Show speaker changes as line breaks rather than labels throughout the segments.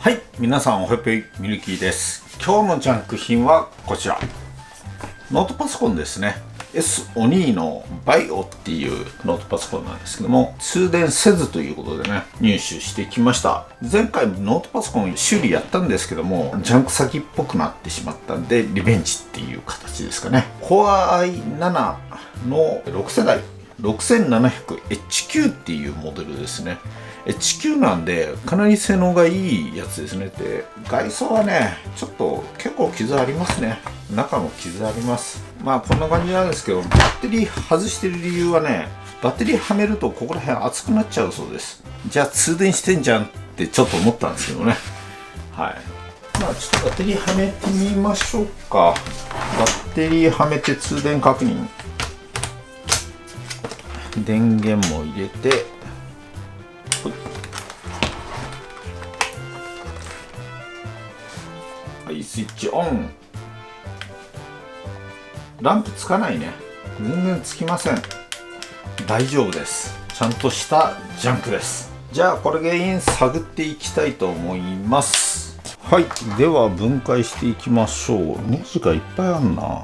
はい、皆さんおはよう、ミルキーです。今日のジャンク品はこちら。ノートパソコンですね。S オニーのバイオっていうノートパソコンなんですけども、通電せずということでね、入手してきました。前回ノートパソコン修理やったんですけども、ジャンク先っぽくなってしまったんで、リベンジっていう形ですかね。Core i7 の6世代。6700HQ っていうモデルですね。HQ なんでかなり性能がいいやつですね。で、外装はね、ちょっと結構傷ありますね。中も傷あります。まあこんな感じなんですけど、バッテリー外してる理由はね、バッテリーはめるとここら辺熱くなっちゃうそうです。じゃあ通電してんじゃんってちょっと思ったんですけどね。はい。まあちょっとバッテリーはめてみましょうか。バッテリーはめて通電確認。電源も入れて、はい、スイッチオン。ランプつかないね。全然つきません。大丈夫です。ちゃんとしたジャンクです。じゃあこれ原因探っていきたいと思います。はい、では分解していきましょう。ネジがいっぱいあんな。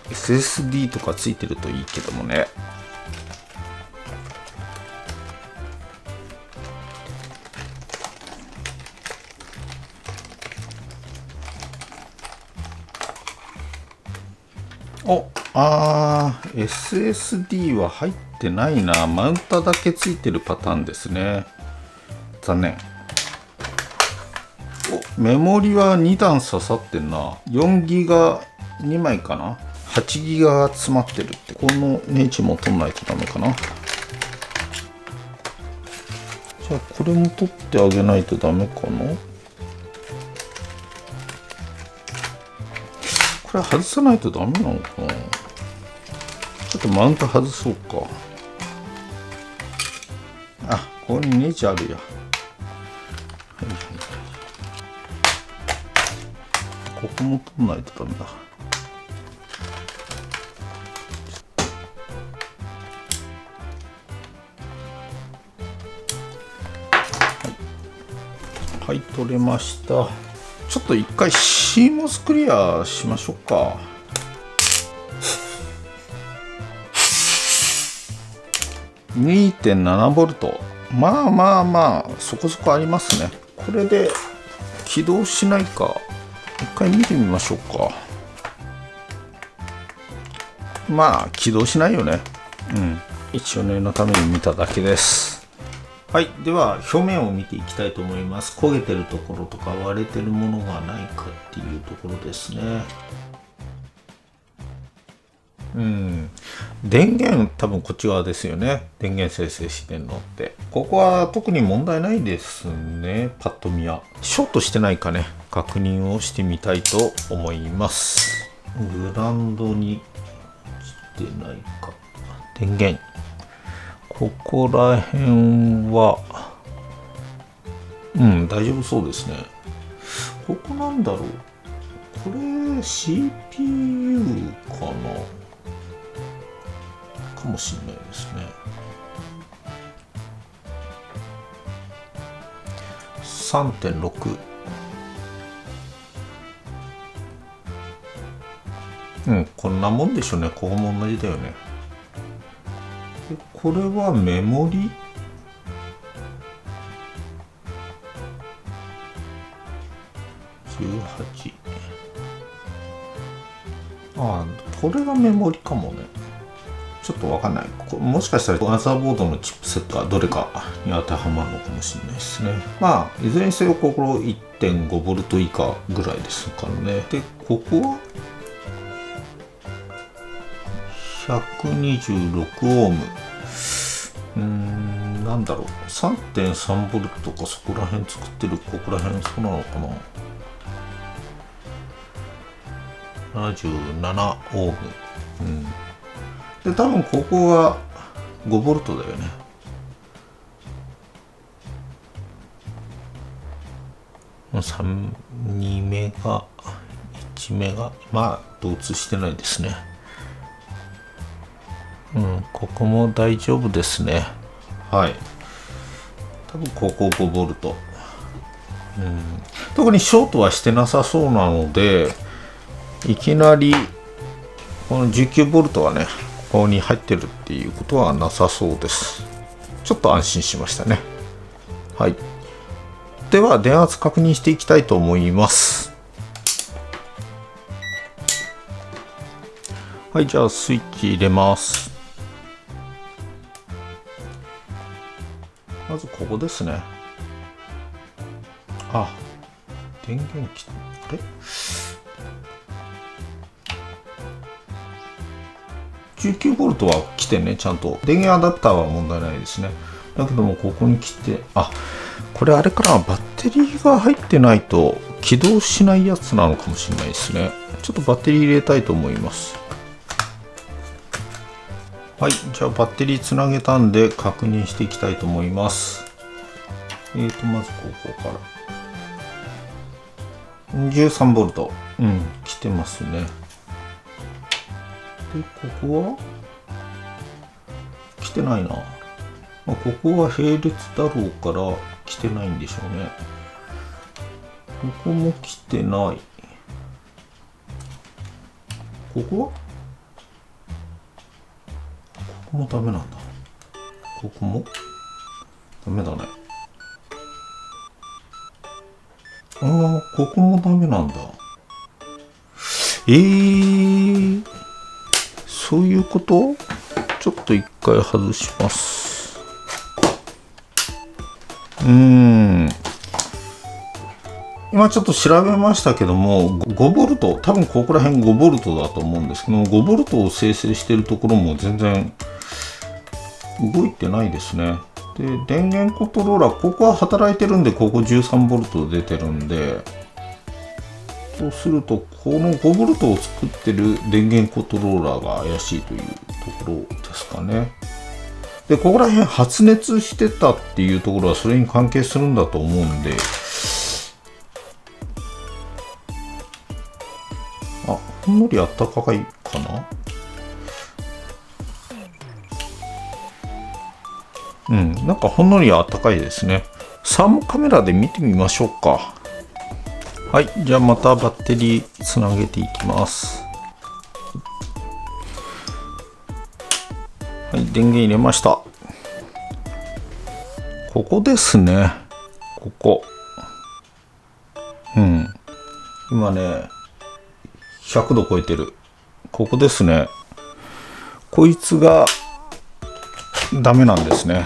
SSD とかついてるといいけどもね。SSD は入ってないな。マウンターだけついてるパターンですね。残念。メモリは2段刺さってんな。4ギガ2枚かな。8ギガが詰まってるって。このネジも取んないとダメかな。じゃあこれも取ってあげないとダメかな。これ外さないとダメなのかな。ちょっとマウント外そうか。あ、ここにネジあるや。はいはいはい。ここも取んないとダメだ。はい、取れました。ちょっと一回 CMOS クリアしましょうか。2.7V。まあまあまあ、そこそこありますね。これで起動しないか、一回見てみましょうか。まあ、起動しないよね。一応念のために見ただけです。はい、では表面を見ていきたいと思います。焦げてるところとか割れてるものがないかっていうところですね。電源多分こっち側ですよね。電源生成してんのって。ここは特に問題ないですね。パッと見は。ショートしてないかね。確認をしてみたいと思います。グラウンドに来てないか。電源。ここら辺は、大丈夫そうですね。ここなんだろう。これ CPU かな。かもしれないですね。3.6。こんなもんでしょうね。ここも同じだよね。これはメモリ18。これがメモリかもね。ちょっとわかんない。もしかしたらマザーボードのチップセットはどれかに当てはまるのかもしれないですね。まあいずれにせよここ 1.5V 以下ぐらいですからね。でここは126オーム。なんだろう。3.3V とかそこら辺作ってるここら辺そうなのかな。77オーム。で多分ここが 5V だよね。2メガ1メガ、まあ同通してないですね。ここも大丈夫ですね。はい。多分ここ 5V。特にショートはしてなさそうなので、いきなりこの 19V がねここに入ってるっていうことはなさそうです。ちょっと安心しましたね。はい、では電圧確認していきたいと思います。はい、じゃあスイッチ入れます。まずここですね。あ、電源切っあれ19V は来てね、ちゃんと電源アダプターは問題ないですね。だけどもここに来て、あ、これあれからバッテリーが入ってないと起動しないやつなのかもしれないですね。ちょっとバッテリー入れたいと思います。はい、じゃあバッテリーつなげたんで確認していきたいと思います。まずここから13V、来てますね。で、ここは来てないな。ここは並列だろうから来てないんでしょうね。ここも来てない。ここはここもダメなんだ。ここもダメだね。ここもダメなんだ。そういうこと？ちょっと一回外します。今ちょっと調べましたけども、5V、多分ここら辺 5V だと思うんですけども、5V を生成しているところも全然動いてないですね。で、電源コントローラー、ここは働いてるんで、ここ 13V 出てるんで、そうすると、この 5V を作ってる電源コントローラーが怪しいというところですかね。で、ここら辺発熱してたっていうところはそれに関係するんだと思うんで、あ、ほんのりあったかいかな。なんかほんのりあったかいですね。サーモカメラで見てみましょうか。はい、じゃあまたバッテリーつなげていきます。はい、電源入れました。ここですね。ここ。今ね、100度超えてる。ここですね。こいつがダメなんですね。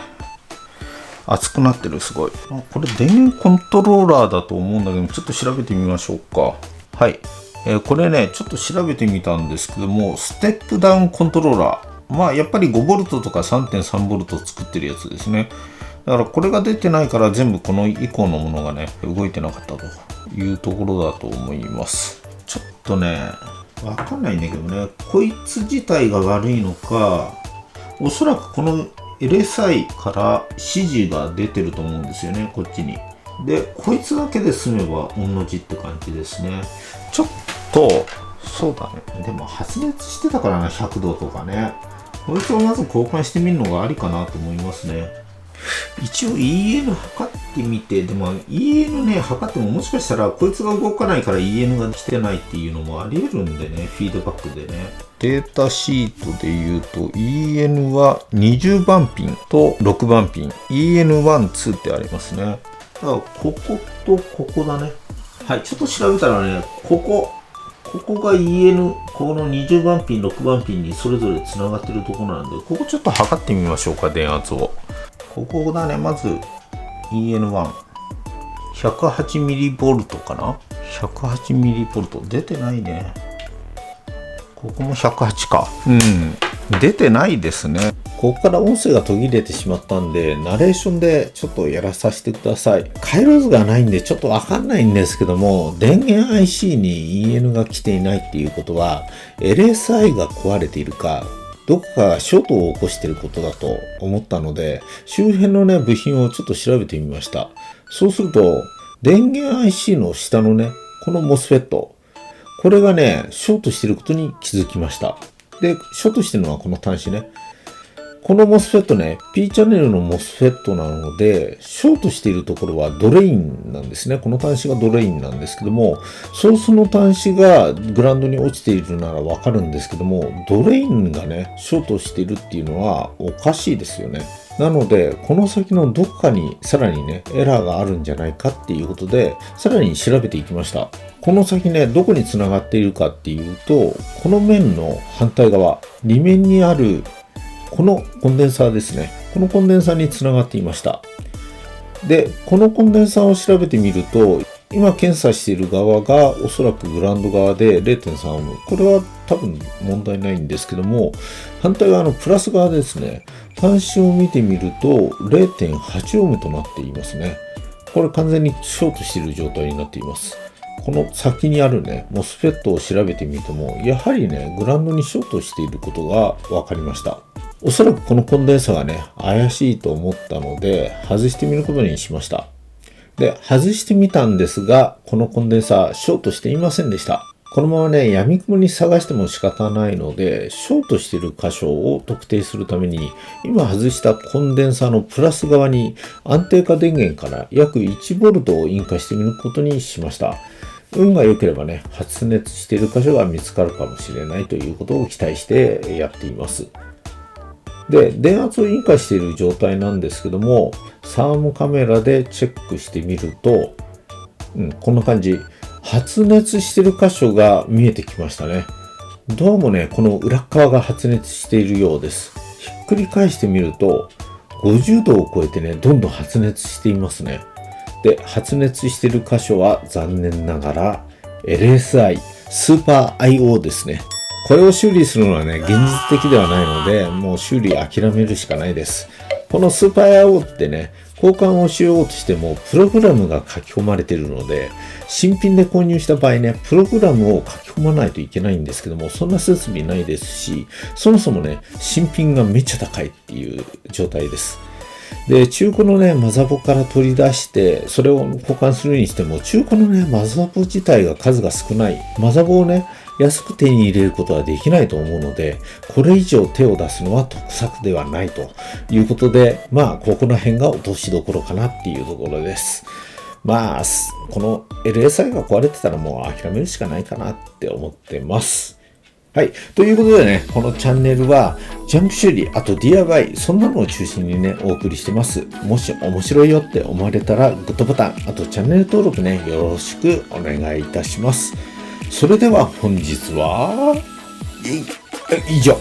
熱くなってる、すごい。これ電源コントローラーだと思うんだけど、ちょっと調べてみましょうか。はい。これね、ちょっと調べてみたんですけども、ステップダウンコントローラー。やっぱり 5V とか 3.3V 作ってるやつですね。だからこれが出てないから全部この以降のものがね、動いてなかったというところだと思います。ちょっとね、わかんないんだけどね、こいつ自体が悪いのか、おそらくこのLSI から指示が出てると思うんですよね、こっちに。で、こいつだけで済めば同じって感じですね。ちょっと、そうだね。でも発熱してたからな、100度とかね。こいつをまず交換してみるのがありかなと思いますね。一応 EN 測ってみて、でも EN ね、測ってももしかしたらこいつが動かないから EN が来てないっていうのもあり得るんでね、フィードバックでね。データシートで言うと EN は20番ピンと6番ピン EN1、2ってありますね。だからこことここだね。はい、ちょっと調べたらね、ここが EN、この20番ピン、6番ピンにそれぞれつながってるところなんで、ここちょっと測ってみましょうか、電圧を。ここだね、まず EN1。108mV かな ?108mV。出てないね。ここも108か。出てないですね。ここから音声が途切れてしまったんで、ナレーションでちょっとやらさせてください。回路図がないんでちょっとわかんないんですけども、電源 IC に EN が来ていないっていうことは、LSI が壊れているか、どこかがショートを起こしていることだと思ったので、周辺のね、部品をちょっと調べてみました。そうすると、電源 IC の下のね、この MOSFET、これがね、ショートしていることに気づきました。で、ショートしてるのはこの端子ね。この MOSFET ね、P チャンネルの MOSFET なので、ショートしているところはドレインなんですね。この端子がドレインなんですけども、ソースの端子がグラウンドに落ちているならわかるんですけども、ドレインがね、ショートしているっていうのはおかしいですよね。なので、この先のどこかにさらにね、エラーがあるんじゃないかっていうことで、さらに調べていきました。この先ね、どこに繋がっているかっていうと、この面の反対側、2面にあるこのコンデンサーですね。このコンデンサーにつながっていました。で、このコンデンサーを調べてみると、今検査している側がおそらくグラウンド側で 0.3 オーム。これは多分問題ないんですけども、反対側のプラス側ですね。端子を見てみると 0.8 オームとなっていますね。これ完全にショートしている状態になっています。この先にあるね、MOSFET を調べてみても、やはりね、グラウンドにショートしていることが分かりました。おそらくこのコンデンサがね、怪しいと思ったので、外してみることにしました。で、外してみたんですが、このコンデンサショートしていませんでした。このままね、闇雲に探しても仕方ないので、ショートしている箇所を特定するために、今外したコンデンサのプラス側に安定化電源から約 1V を引火してみることにしました。運が良ければね、発熱している箇所が見つかるかもしれないということを期待してやっています。で、電圧を引火している状態なんですけども、サーモカメラでチェックしてみると、こんな感じ。発熱している箇所が見えてきましたね。どうもね、この裏側が発熱しているようです。ひっくり返してみると、50度を超えてね、どんどん発熱していますね。で、発熱している箇所は残念ながら LSI、スーパー IO ですね。これを修理するのはね、現実的ではないので、もう修理諦めるしかないです。このスーパー IO ってね、交換をしようとしても、プログラムが書き込まれているので、新品で購入した場合ね、プログラムを書き込まないといけないんですけども、そんな設備ないですし、そもそもね、新品がめっちゃ高いっていう状態です。で、中古のね、マザボから取り出して、それを交換するにしても、中古のね、マザボ自体が数が少ない。マザボをね、安く手に入れることはできないと思うので、これ以上手を出すのは得策ではないということで、ここら辺が落としどころかなっていうところです。この LSI が壊れてたらもう諦めるしかないかなって思ってます。はい。ということでね、このチャンネルは、ジャンク修理、あと DIY、そんなのを中心にね、お送りしてます。もし面白いよって思われたら、グッドボタン、あとチャンネル登録ね、よろしくお願いいたします。それでは本日は、以上。